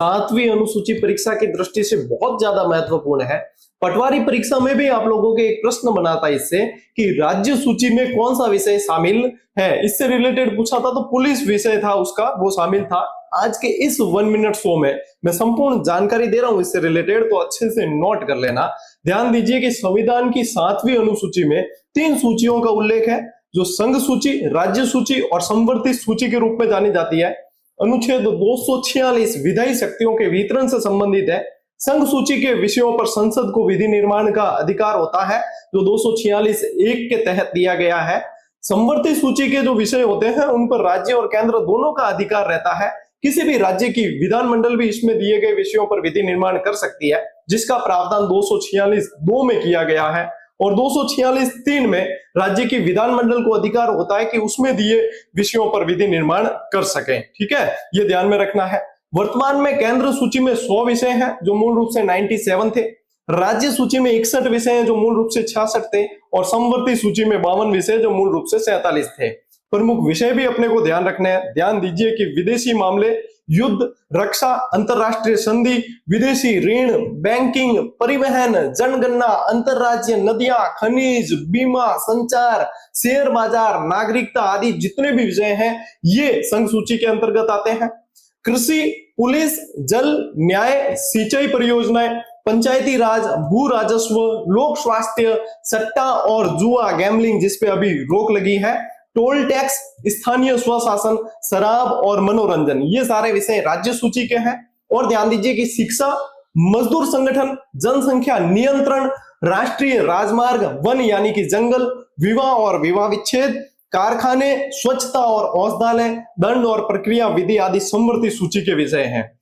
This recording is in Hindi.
सातवीं अनुसूची परीक्षा की दृष्टि से बहुत ज्यादा महत्वपूर्ण है। पटवारी परीक्षा में भी आप लोगों के एक प्रश्न बना था इससे कि राज्य सूची में कौन सा विषय शामिल है, इससे रिलेटेड पूछा था, तो पुलिस विषय था उसका, वो शामिल था। आज के इस 1 मिनट शो में मैं संपूर्ण जानकारी दे रहा हूं इससे रिलेटेड, तो अच्छे से नोट कर लेना। ध्यान दीजिए कि संविधान की 7वीं अनुसूची में 3 सूचियों का उल्लेख है, जो संघ सूची, राज्य सूची और संवर्धित सूची के रूप में जानी जाती है। अनुच्छेद 246 विधायी शक्तियों के वितरण से संबंधित है। संघ सूची के विषयों पर संसद को विधि निर्माण का अधिकार होता है, जो 246(1) के तहत दिया गया है। संवर्धित सूची के जो विषय होते हैं उन पर राज्य और केंद्र दोनों का अधिकार रहता है। किसी भी राज्य की विधानमंडल भी इसमें दिए गए विषयों पर विधि निर्माण कर सकती है, जिसका प्रावधान 246(2) में किया गया है। और 246(3) में राज्य की विधानमंडल को अधिकार होता है कि उसमें दिए विषयों पर विधि निर्माण कर सकें। ठीक है, ये ध्यान में रखना है। वर्तमान में केंद्र सूची में 100 विषय हैं, जो मूल रूप से 97 थे। राज्य सूची में 61 विषय हैं, जो मूल रूप से 66 थे। और संवर्धित सूची में 52 विषय, जो मूल रूप से 47 थे। प्रमुख विषय भी अपने को ध्यान रखने हैं। ध्यान दीजिए कि विदेशी मामले, युद्ध, रक्षा, अंतरराष्ट्रीय संधि, विदेशी ऋण, बैंकिंग, परिवहन, जनगणना, अंतरराज्य नदियां, खनिज, बीमा, संचार, शेयर बाजार, नागरिकता आदि जितने भी विषय हैं ये संघ सूची के अंतर्गत आते हैं। कृषि, पुलिस, जल, न्याय, सिंचाई परियोजनाएं, पंचायती राज, भू राजस्व, लोक स्वास्थ्य, सट्टा और जुआ, गैम्बलिंग जिस पे अभी रोक लगी है, टोल टैक्स, स्थानीय स्वशासन, शराब और मनोरंजन, ये सारे विषय राज्य सूची के हैं। और ध्यान दीजिए कि शिक्षा, मजदूर संगठन, जनसंख्या नियंत्रण, राष्ट्रीय राजमार्ग, वन यानी कि जंगल, विवाह और विवाह विच्छेद, कारखाने, स्वच्छता और औषधालय, दंड और प्रक्रिया विधि आदि संवर्धित सूची के विषय हैं।